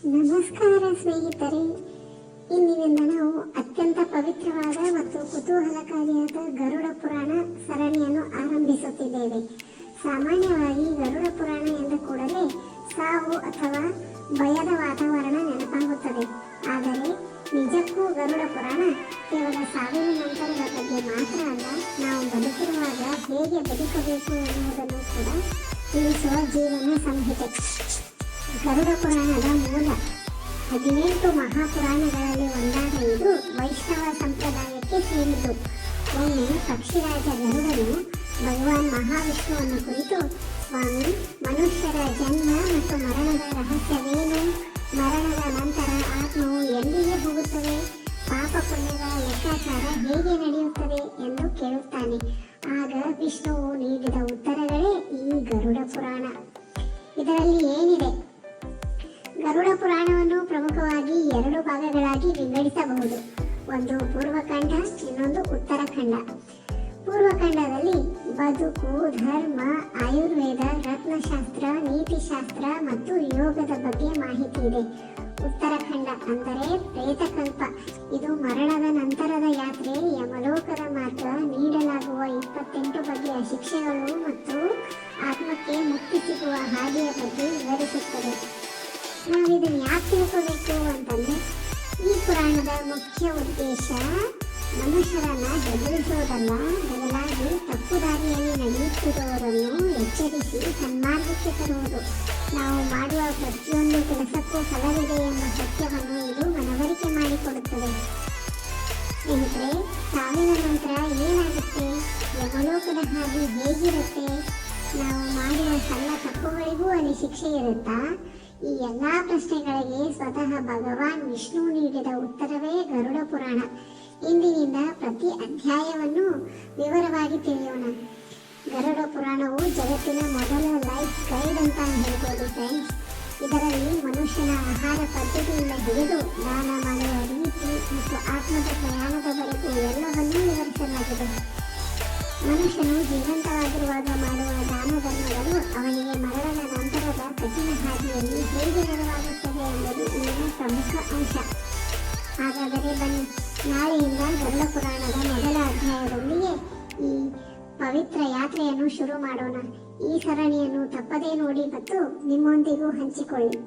ನಮಸ್ಕಾರ ಸ್ನೇಹಿತರೆ, ಇಂದಿನಿಂದ ನಾವು ಅತ್ಯಂತ ಪವಿತ್ರವಾದ ಮತ್ತು ಕುತೂಹಲಕಾರಿಯಾದ ಗರುಡ ಪುರಾಣ ಸರಣಿಯನ್ನು ಆರಂಭಿಸುತ್ತಿದ್ದೇವೆ. ಸಾಮಾನ್ಯವಾಗಿ ಗರುಡ ಪುರಾಣ ಎಂದ ಕೂಡಲೇ ಸಾವು ಅಥವಾ ಭಯದ ವಾತಾವರಣ ನೆನಪಾಗುತ್ತದೆ. ಆದರೆ ನಿಜಕ್ಕೂ ಗರುಡ ಪುರಾಣ ಕೇವಲ ಸಾವಿನ ನಂತರದ ಬಗ್ಗೆ ಮಾತ್ರ ಅಲ್ಲ, ನಾವು ಬದುಕಿರುವಾಗ ಹೇಗೆ ಬದುಕಬೇಕು ಎನ್ನುವುದನ್ನು ಕೂಡ ತಿಳಿಸುವ ಜೀವನ ಸಂಹಿತೆ. ಗರುಡ ಪುರಾಣದ ಮೂಲ 18 ಮಹಾಪುರಾಣಗಳಲ್ಲಿ ಒಂದಾದ ಇದು ವೈಷ್ಣವ ಸಂಪ್ರದಾಯಕ್ಕೆ ಸೇರಿದ್ದು. ಒಮ್ಮೆ ಪಕ್ಷಿರಾಜ ಗರುಡನು ಭಗವಾನ್ ಮಹಾವಿಷ್ಣುವನ್ನು ಕುರಿತು, ಸ್ವಾಮಿ, ಮನುಷ್ಯರ ಜನ್ಮ ಮತ್ತು ಮರಣದ ರಹಸ್ಯವೇನು? ಮರಣದ ನಂತರ ಆತ್ಮವು ಎಲ್ಲಿಗೆ ಹೋಗುತ್ತದೆ? ಪಾಪ ಪುಣ್ಯಗಳ ಲೆಕ್ಕಾಚಾರ ಹೇಗೆ ನಡೆಯುತ್ತದೆ ಎಂದು ಕೇಳುತ್ತಾನೆ. ಆಗ ವಿಷ್ಣುವು ನೀಡಿದ ಉತ್ತರಗಳೇ ಈ ಗರುಡ ಪುರಾಣ. ಇದರಲ್ಲಿ ಏನಿದೆ? ಗರುಡ ಪುರಾಣವನ್ನು ಪ್ರಮುಖವಾಗಿ 2 ಭಾಗಗಳಾಗಿ ವಿಂಗಡಿಸಬಹುದು. ಒಂದು ಪೂರ್ವಖಂಡ, ಇನ್ನೊಂದು ಉತ್ತರಖಂಡ. ಪೂರ್ವಖಂಡದಲ್ಲಿ ಬದುಕು, ಧರ್ಮ, ಆಯುರ್ವೇದ, ರತ್ನಶಾಸ್ತ್ರ, ನೀತಿಶಾಸ್ತ್ರ ಮತ್ತು ಯೋಗದ ಬಗ್ಗೆ ಮಾಹಿತಿ ಇದೆ. ಉತ್ತರಖಂಡ ಅಂದರೆ ಪ್ರೇತಕಲ್ಪ. ಇದು ಮರಣದ ನಂತರದ ಯಾತ್ರೆ, ಯಮಲೋಕದ ಮಾರ್ಗ, ನೀಡಲಾಗುವ 28 ಬಗೆಯ ಶಿಕ್ಷೆಗಳು ಮತ್ತು ಆತ್ಮಕ್ಕೆ ಮುಕ್ತಿ ಸಿಗುವ ಹಾದಿಯ ಬಗ್ಗೆ ವಿವರಿಸುತ್ತದೆ. ನಾವಿದನ್ನು ಯಾಕೆ ತಿಳ್ಕೋಬೇಕು ಅಂತಂದ್ರೆ, ಈ ಪುರಾಣದ ಮುಖ್ಯ ಉದ್ದೇಶ ಮನುಷ್ಯರನ್ನ ಹೆದರಿಸುವುದಲ್ಲ, ಬದಲಾಗಿ ತಪ್ಪು ದಾರಿಯಲ್ಲಿ ನಡೆಯುತ್ತಿರುವವರನ್ನು ಎಚ್ಚರಿಸಿ ಸನ್ಮಾರ್ಗಕ್ಕೆ ತರುವುದು. ನಾವು ಮಾಡುವ ಪ್ರತಿಯೊಂದು ಕೆಲಸಕ್ಕೂ ಫಲವಿದೆ ಎಂಬ ಸತ್ಯವನ್ನು ಇದು ಮನವರಿಕೆ ಮಾಡಿಕೊಡುತ್ತದೆ. ಸ್ನೇಹಿತರೆ, ಸಾವಿನ ನಂತರ ಏನಾಗುತ್ತೆ? ಯಮಲೋಕದ ಹಾದಿ ಹೇಗಿರುತ್ತೆ? ನಾವು ಮಾಡಿದ ಸಣ್ಣ ತಪ್ಪುಗಳಿಗೂ ಅಲ್ಲಿ ಶಿಕ್ಷೆ ಇರುತ್ತಾ? ಈ ಎಲ್ಲಾ ಪ್ರಶ್ನೆಗಳಿಗೆ ಸ್ವತಃ ಭಗವಾನ್ ವಿಷ್ಣು ನೀಡಿದ ಉತ್ತರವೇ ಗರುಡ ಪುರಾಣ. ಇಂದಿನಿಂದ ಪ್ರತಿ ಅಧ್ಯಾಯವನ್ನು ವಿವರವಾಗಿ ತಿಳಿಯೋಣ. ಗರುಡ ಪುರಾಣವು ಜಗತ್ತಿನ ಮೊದಲ ಲೈಫ್ ಗೈಡ್ ಅಂತ ಹೇಳ್ಬೋದು ಫ್ರೆಂಡ್ಸ್. ಇದರಲ್ಲಿ ಮನುಷ್ಯನ ಆಹಾರ ಪದ್ಧತಿಯಿಂದ ಹಿಡಿದು ದಾನ ಮಾಡುವ ರೀತಿ ಮತ್ತು ಆತ್ಮದ ಪ್ರಯಾಣದವರೆಗೂ ಎಲ್ಲವನ್ನೂ ವಿವರಿಸಲಾಗಿದೆ. ಮನುಷ್ಯನು ಜೀವಂತವಾಗಿರುವಾಗ ಮಾಡುವ ದಾನ ಧರ್ಮಗಳು ಅವನಿಗೆ ಮರಣದ ನಂತರದ ಕಠಿಣ ಹಾದಿಯಲ್ಲಿ ಹೇಗೆ ನೆರವಾಗುತ್ತದೆ ಎಂಬುದು ಇಲ್ಲಿನ ಪ್ರಮುಖ ಅಂಶ. ಹಾಗಾದರೆ ಬನ್ನಿ, ನಾಳೆಯಿಂದ ಗರುಡ ಪುರಾಣದ ಮೊದಲ ಅಧ್ಯಾಯದೊಂದಿಗೆ ಈ ಪವಿತ್ರ ಯಾತ್ರೆಯನ್ನು ಶುರು ಮಾಡೋಣ. ಈ ಸರಣಿಯನ್ನು ತಪ್ಪದೇ ನೋಡಿ ಮತ್ತು ನಿಮ್ಮೊಂದಿಗೂ ಹಂಚಿಕೊಳ್ಳಿ.